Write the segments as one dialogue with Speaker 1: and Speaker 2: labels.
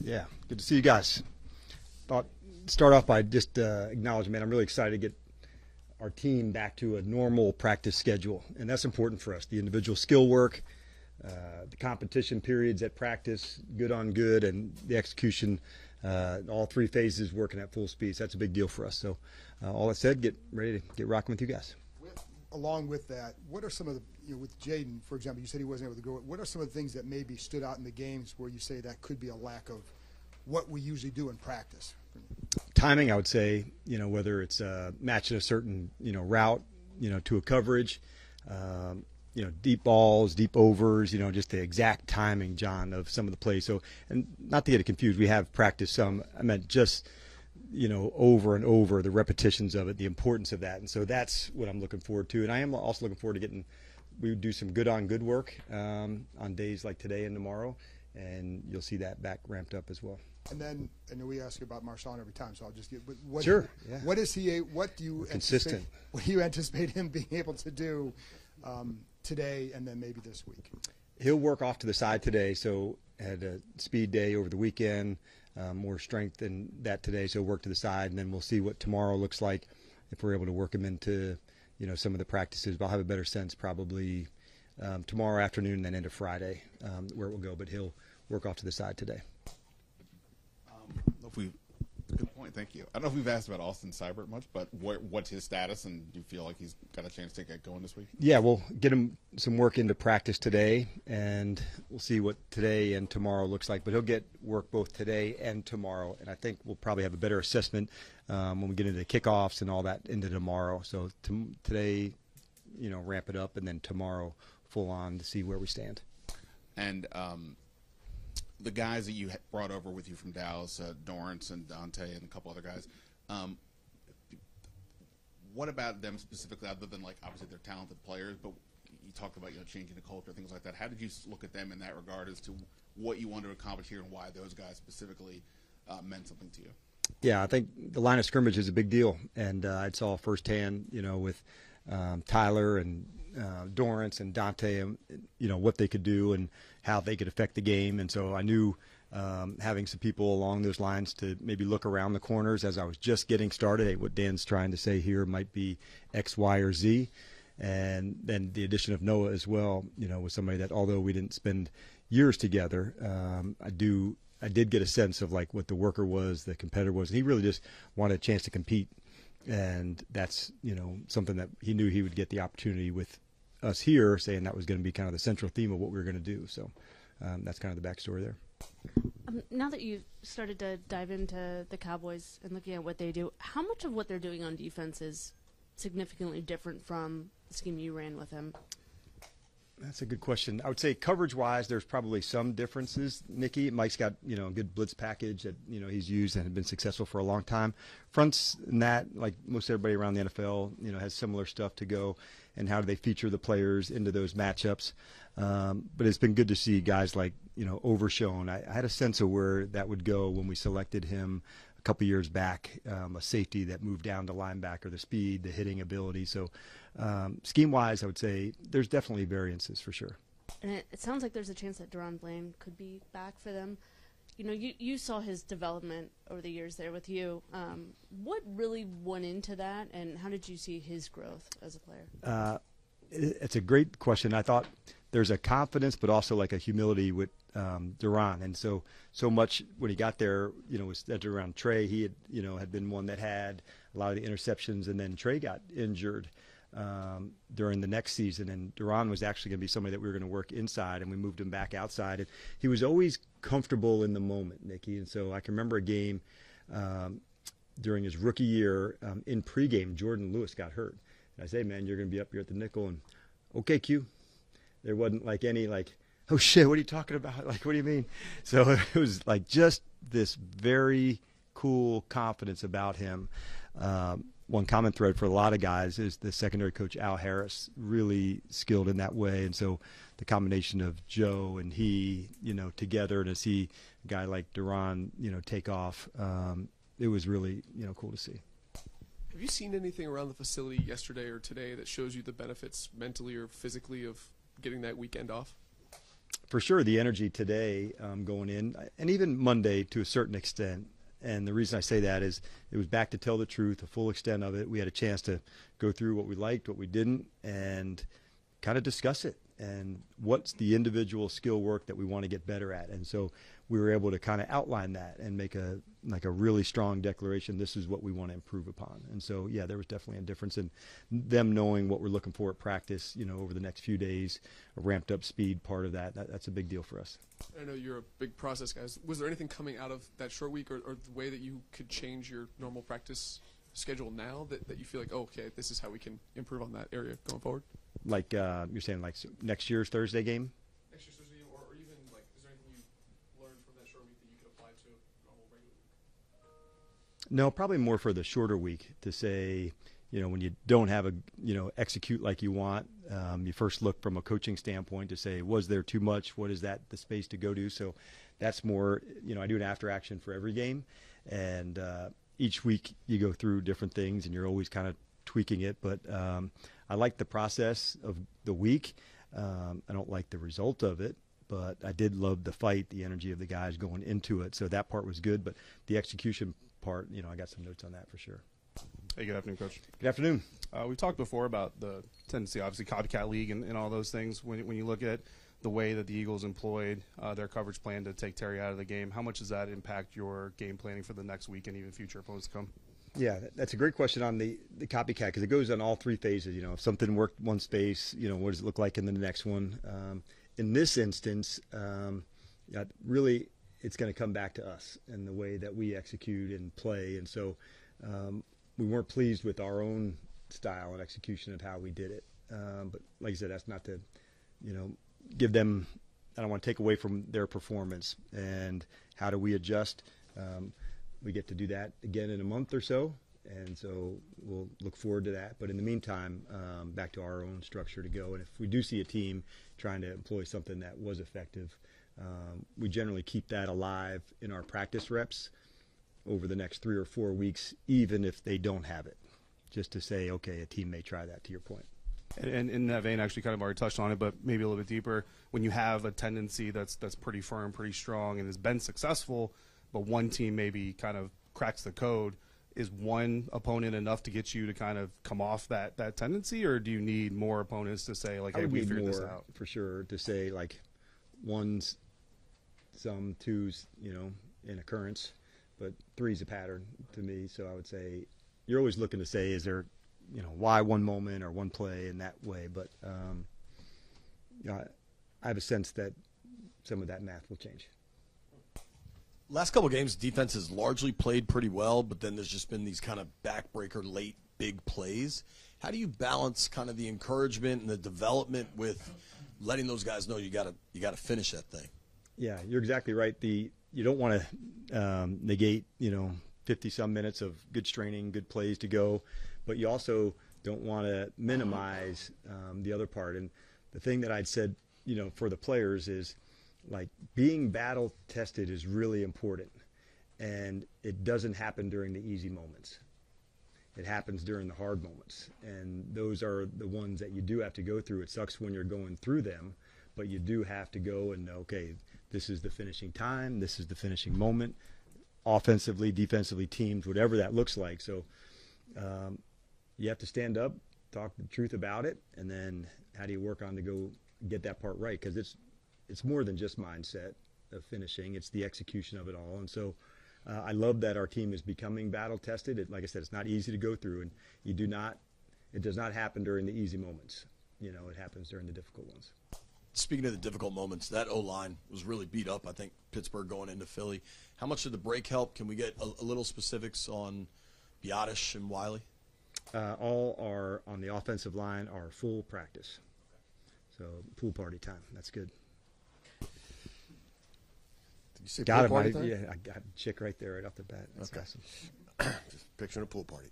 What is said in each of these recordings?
Speaker 1: Yeah, good to see you guys. Thought start off by just acknowledging, man, I'm really excited to get our team back to a normal practice schedule, and that's important for us. The individual skill work, the competition periods at practice, good on good, and the execution, all three phases working at full speed. So that's a big deal for us. So all that said, get ready to get rocking with you guys.
Speaker 2: Along with that, what are some of the, with Jaden, for example, you said he wasn't able to go. What are some of the things that maybe stood out in the games where you say that could be a lack of what we usually do in practice?
Speaker 1: Timing, I would say, whether it's matching a certain, route, to a coverage, deep balls, deep overs, just the exact timing, John, of some of the plays. So, and not to get it confused, we have practiced some. I meant just, over and over, the repetitions of it, the importance of that. And so that's what I'm looking forward to. And I am also looking forward to we would do some good on good work on days like today and tomorrow, and you'll see that back ramped up as well.
Speaker 2: And then, I know we ask you about Marshawn every time, so I'll just get. What,
Speaker 1: sure. Yeah.
Speaker 2: What is he? What do you
Speaker 1: consistent?
Speaker 2: What do you anticipate him being able to do today, and then maybe this week?
Speaker 1: He'll work off to the side today. So had a speed day over the weekend, more strength in that today. So work to the side, and then we'll see what tomorrow looks like if we're able to work him into, some of the practices. But I'll have a better sense probably tomorrow afternoon and then into Friday where it will go. But he'll work off to the side today.
Speaker 3: Good point, thank you. I don't know if we've asked about Austin Seibert much, but what's his status, and do you feel like he's got a chance to get going this week?
Speaker 1: Yeah, we'll get him some work into practice today, and we'll see what today and tomorrow looks like. But he'll get work both today and tomorrow, and I think we'll probably have a better assessment when we get into the kickoffs and all that into tomorrow. So today, ramp it up, and then tomorrow full on to see where we stand.
Speaker 3: And the guys that you brought over with you from Dallas, Dorrance and Dante and a couple other guys, what about them specifically, other than, like, obviously they're talented players, but you talked about, changing the culture, things like that. How did you look at them in that regard as to what you wanted to accomplish here and why those guys specifically meant something to you?
Speaker 1: Yeah, I think the line of scrimmage is a big deal, and I saw firsthand, with Tyler and Dorrance and Dante, what they could do and how they could affect the game. And so I knew having some people along those lines to maybe look around the corners as I was just getting started. Hey, what Dan's trying to say here might be X, Y, or Z. And then the addition of Noah as well, was somebody that, although we didn't spend years together, I did get a sense of like what the worker was, the competitor was, and he really just wanted a chance to compete. And that's, something that he knew he would get the opportunity with us here, saying that was going to be kind of the central theme of what we were going to do. So that's kind of the backstory there.
Speaker 4: Now that you've started to dive into the Cowboys and looking at what they do, how much of what they're doing on defense is significantly different from the scheme you ran with him?
Speaker 1: That's a good question. I would say coverage-wise, there's probably some differences, Nikki. Mike's got, a good blitz package that, he's used and had been successful for a long time. Fronts and that, like most everybody around the NFL, has similar stuff to go, and how do they feature the players into those matchups. But it's been good to see guys like, Overshown. I had a sense of where that would go when we selected him a couple years back, a safety that moved down to linebacker, the speed, the hitting ability. So scheme-wise, I would say there's definitely variances for sure.
Speaker 4: And it sounds like there's a chance that Deron Blaine could be back for them. You saw his development over the years there with you. What really went into that, and how did you see his growth as a player?
Speaker 1: It's a great question. I thought there's a confidence, but also like a humility with Deron. And so much when he got there, was centered around Trey. He had been one that had a lot of the interceptions, and then Trey got injured during the next season, and Deron was actually going to be somebody that we were going to work inside, and we moved him back outside. And he was always comfortable in the moment, Nikki. And so I can remember a game during his rookie year in pregame, Jordan Lewis got hurt. And I say, man, you're going to be up here at the nickel, and okay, Q. There wasn't like any oh shit, what are you talking about? Like, what do you mean? So it was like just this very cool confidence about him. One common thread for a lot of guys is the secondary coach, Al Harris, really skilled in that way. And so the combination of Joe and he, together to see a guy like Deron, take off, it was really, cool to see.
Speaker 5: Have you seen anything around the facility yesterday or today that shows you the benefits mentally or physically of getting that weekend off?
Speaker 1: for sure, the energy today going in, and even Monday to a certain extent. And the reason I say that is it was back to tell the truth, the full extent of it. We had a chance to go through what we liked, what we didn't, and kind of discuss it. And what's the individual skill work that we want to get better at. And so we were able to kind of outline that and make a really strong declaration. This is what we want to improve upon. And so, yeah, there was definitely a difference in them knowing what we're looking for at practice, over the next few days, a ramped up speed part of that's a big deal for us.
Speaker 5: I know you're a big process guy. Was there anything coming out of that short week or the way that you could change your normal practice schedule now that you feel like, oh, okay, this is how we can improve on that area going forward?
Speaker 1: Like you're saying, like next year's Thursday game?
Speaker 5: Next year's Thursday game, or even, like, is there anything you learned from that short week that you could apply to normal regular week?
Speaker 1: No, probably more for the shorter week to say, when you don't have execute like you want, you first look from a coaching standpoint to say, was there too much? What is that the space to go to? So that's more, I do an after action for every game. And each week you go through different things and you're always kind of tweaking it. But I like the process of the week. I don't like the result of it, but I did love the fight, the energy of the guys going into it. So that part was good. But the execution part, I got some notes on that for sure.
Speaker 6: Hey, good afternoon, Coach.
Speaker 1: Good afternoon.
Speaker 6: We talked before about the tendency, obviously, copycat league and all those things. When you look at the way that the Eagles employed their coverage plan to take Terry out of the game, how much does that impact your game planning for the next week and even future opponents to come?
Speaker 1: Yeah, that's a great question on the copycat because it goes on all three phases. If something worked one space, what does it look like in the next one? In this instance, really it's going to come back to us and the way that we execute and play. And so we weren't pleased with our own style and execution of how we did it. But like I said, that's not to, give them, I don't want to take away from their performance. And how do we adjust? We get to do that again in a month or so. And so we'll look forward to that. But in the meantime, back to our own structure to go. And if we do see a team trying to employ something that was effective, we generally keep that alive in our practice reps over the next 3 or 4 weeks, even if they don't have it, just to say, okay, a team may try that, to your point.
Speaker 6: And in that vein, actually kind of already touched on it, but maybe a little bit deeper, when you have a tendency that's pretty firm, pretty strong, and has been successful, but one team maybe kind of cracks the code, is one opponent enough to get you to kind of come off that tendency, or do you need more opponents to say, like, hey, we figured this out?
Speaker 1: For sure, to say, like, one's some, two's, in occurrence, but three's a pattern to me. So I would say you're always looking to say, is there, why one moment or one play in that way? But I have a sense that some of that math will change.
Speaker 7: Last couple of games, defense has largely played pretty well, but then there's just been these kind of backbreaker late big plays. How do you balance kind of the encouragement and the development with letting those guys know you got to finish that thing? Yeah,
Speaker 1: you're exactly right. You don't want to negate 50-some minutes of good straining, good plays to go, but you also don't want to minimize the other part. And the thing that I'd said, for the players is, like, being battle tested is really important, and it doesn't happen during the easy moments. It happens during the hard moments, and those are the ones that you do have to go through. It sucks when you're going through them, but you do have to go and know, okay, this is the finishing time, this is the finishing moment, offensively, defensively, teams, whatever that looks like. So you have to stand up, talk the truth about it, and then how do you work on to go get that part right? Because it's more than just mindset of finishing. It's the execution of it all. And so I love that our team is becoming battle tested. Like I said, it's not easy to go through, and it does not happen during the easy moments. It happens during the difficult ones.
Speaker 7: Speaking of the difficult moments, that O-line was really beat up, I think, Pittsburgh going into Philly. How much did the break help? Can we get a little specifics on Biotish and Wiley?
Speaker 1: All are on the offensive line are full practice. So pool party time. That's good.
Speaker 8: Did you say
Speaker 1: got
Speaker 8: pool
Speaker 1: him.
Speaker 8: party time?
Speaker 1: Yeah, I got a chick right there right off the bat. That's
Speaker 8: okay.
Speaker 1: Awesome.
Speaker 8: Just picturing a pool party.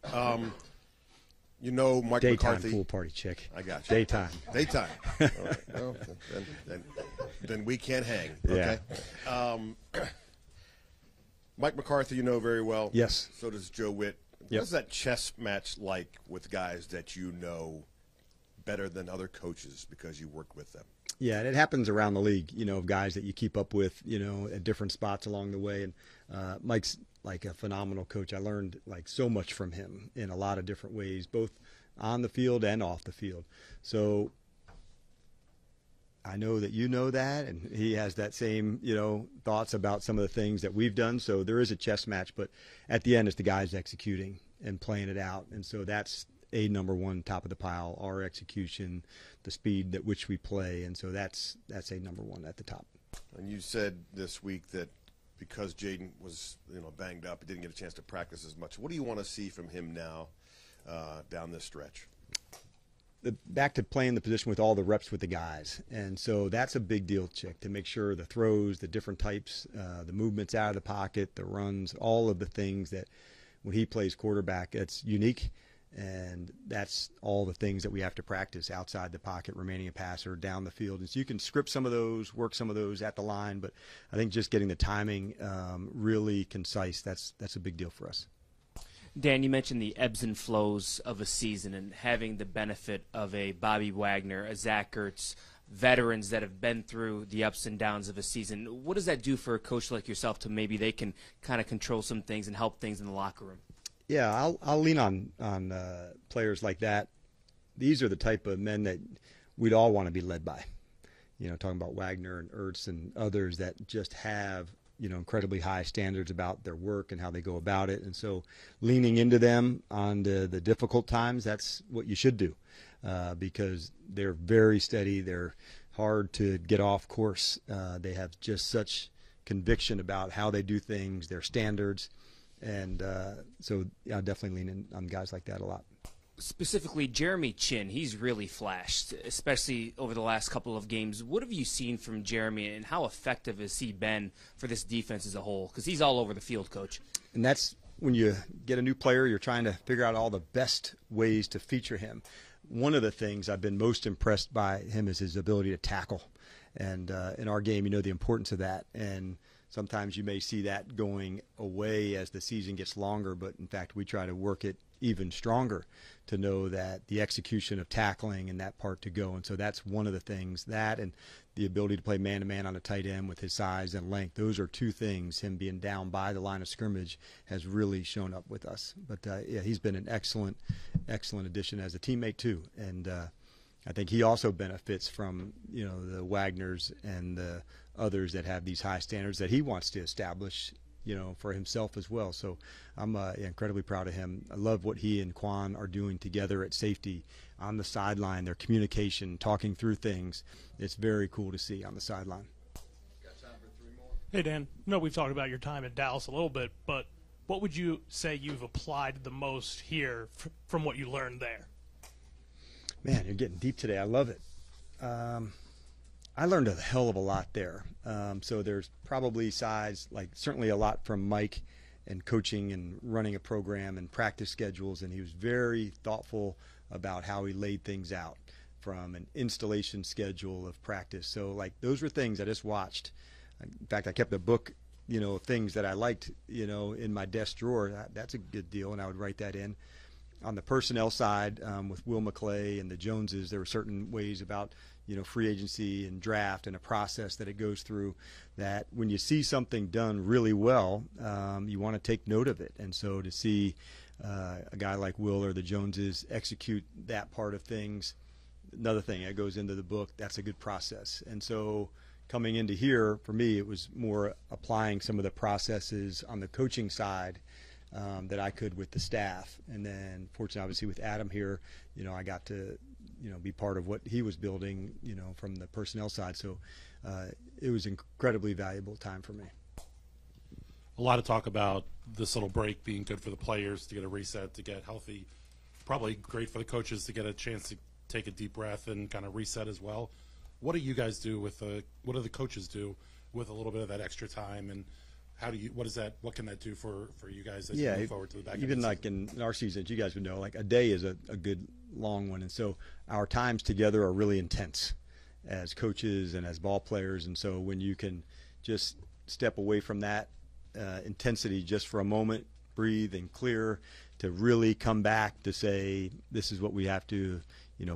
Speaker 8: Mike
Speaker 1: Daytime
Speaker 8: McCarthy.
Speaker 1: Pool party chick.
Speaker 8: I got you.
Speaker 1: Daytime.
Speaker 8: Daytime. All right. Well, then we can't hang. Okay.
Speaker 1: Yeah.
Speaker 8: Mike McCarthy, very well.
Speaker 1: Yes.
Speaker 8: So does Joe Witt.
Speaker 1: Yep.
Speaker 8: What's that chess match like with guys that you know better than other coaches because you work with them?
Speaker 1: Yeah, and it happens around the league, of guys that you keep up with, at different spots along the way. And Mike's like a phenomenal coach. I learned like so much from him in a lot of different ways, both on the field and off the field. So I know that you know that, and he has that same, thoughts about some of the things that we've done. So there is a chess match, but at the end, it's the guys executing and playing it out. And so that's a number one, top of the pile, our execution, the speed at which we play. And so that's a number one at the top.
Speaker 8: And you said this week that because Jaden was, banged up, he didn't get a chance to practice as much. What do you want to see from him now down this stretch?
Speaker 1: Back to playing the position with all the reps with the guys. And so that's a big deal, Chick, to make sure the throws, the different types, the movements out of the pocket, the runs, all of the things that when he plays quarterback, it's unique. And that's all the things that we have to practice outside the pocket, remaining a passer, down the field. And so you can script some of those, work some of those at the line, but I think just getting the timing really concise, that's a big deal for us.
Speaker 9: Dan, you mentioned the ebbs and flows of a season and having the benefit of a Bobby Wagner, a Zach Ertz, veterans that have been through the ups and downs of a season. What does that do for a coach like yourself to maybe they can kind of control some things and help things in the locker room?
Speaker 1: Yeah, I'll lean on players like that. These are the type of men that we'd all want to be led by. Talking about Wagner and Ertz and others that just have incredibly high standards about their work and how they go about it. And so leaning into them on the difficult times, that's what you should do because they're very steady. They're hard to get off course. They have just such conviction about how they do things, their standards. And so I definitely lean in on guys like that a lot.
Speaker 9: Specifically, Jeremy Chin, he's really flashed, especially over the last couple of games. What have you seen from Jeremy, and how effective has he been for this defense as a whole? Because he's all over the field, Coach.
Speaker 1: And that's when you get a new player, you're trying to figure out all the best ways to feature him. One of the things I've been most impressed by him is his ability to tackle. And in our game, the importance of that. And sometimes you may see that going away as the season gets longer, but in fact, we try to work it even stronger to know that the execution of tackling and that part to go. And so that's one of the things, that and the ability to play man-to-man on a tight end with his size and length. Those are two things, him being down by the line of scrimmage has really shown up with us. But, yeah, he's been an excellent addition as a teammate too. And I think he also benefits from, the Wagners and the others that have these high standards that he wants to establish, for himself as well. So I'm incredibly proud of him. I love what he and Quan are doing together at safety on the sideline, their communication, talking through things. It's very cool to see on the sideline.
Speaker 10: Got time for three more? Hey, Dan, we've talked about your time at Dallas a little bit, but what would you say you've applied the most here from what you learned there?
Speaker 1: Man, you're getting deep today. I love it. I learned a hell of a lot there. So there's probably certainly a lot from Mike and coaching and running a program and practice schedules, and he was very thoughtful about how he laid things out from an installation schedule of practice. So those were things I just watched. In fact, I kept a book, of things that I liked, in my desk drawer. That's a good deal, and I would write that in. On the personnel side, with Will McClay and the Joneses, there were certain ways about, free agency and draft and a process that it goes through that when you see something done really well, you want to take note of it. And so to see a guy like Will or the Joneses execute that part of things, another thing that goes into the book, that's a good process. And so coming into here, for me, it was more applying some of the processes on the coaching side that I could with the staff. And then fortunately, obviously with Adam here, I got to, be part of what he was building, from the personnel side. So it was incredibly valuable time for me.
Speaker 11: A lot of talk about this little break being good for the players to get a reset, to get healthy. Probably great for the coaches to get a chance to take a deep breath and kind of reset as well. What do you guys do what do the coaches do with a little bit of that extra time, and what can that do for you guys as you move forward to the back end?
Speaker 1: Even in our season, you guys would know, a day is a good long one. And so our times together are really intense as coaches and as ball players. And so when you can just step away from that intensity just for a moment, breathe and clear, to really come back to say, this is what we have to,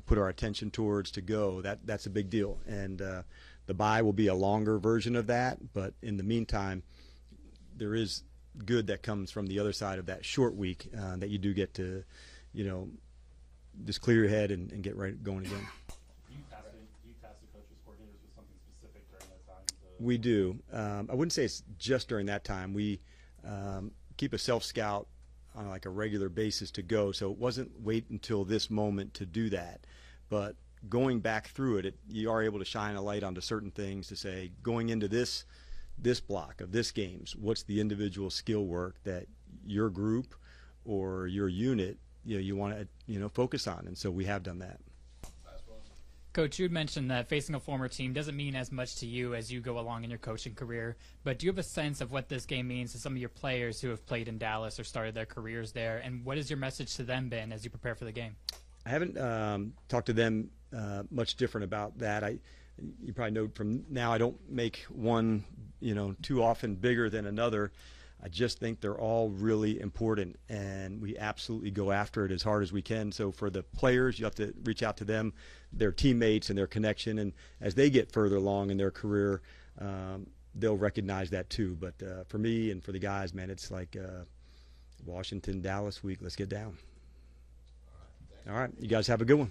Speaker 1: put our attention towards to go. That's a big deal. And the bye will be a longer version of that, but in the meantime, there is good that comes from the other side of that short week that you do get to, just clear your head and get right going again.
Speaker 11: Do you task the coaches, coordinators with something specific during that time?
Speaker 1: We do. I wouldn't say it's just during that time. We keep a self-scout on like a regular basis to go, so it wasn't wait until this moment to do that. But going back through it, you are able to shine a light onto certain things to say, going into this block of this games, what's the individual skill work that your group or your unit you want to focus on, and so we have done that.
Speaker 12: Coach, you had mentioned that facing a former team doesn't mean as much to you as you go along in your coaching career, but do you have a sense of what this game means to some of your players who have played in Dallas or started their careers there, and what has your message to them been as you prepare for the game?
Speaker 1: I haven't talked to them much different about that. You probably know from now I don't make one too often bigger than another. I just think they're all really important, and we absolutely go after it as hard as we can. So for the players, you have to reach out to them, their teammates, and their connection. And as they get further along in their career, they'll recognize that too. But for me and for the guys, man, it's like Washington, Dallas week. Let's get down. All right. You guys have a good one.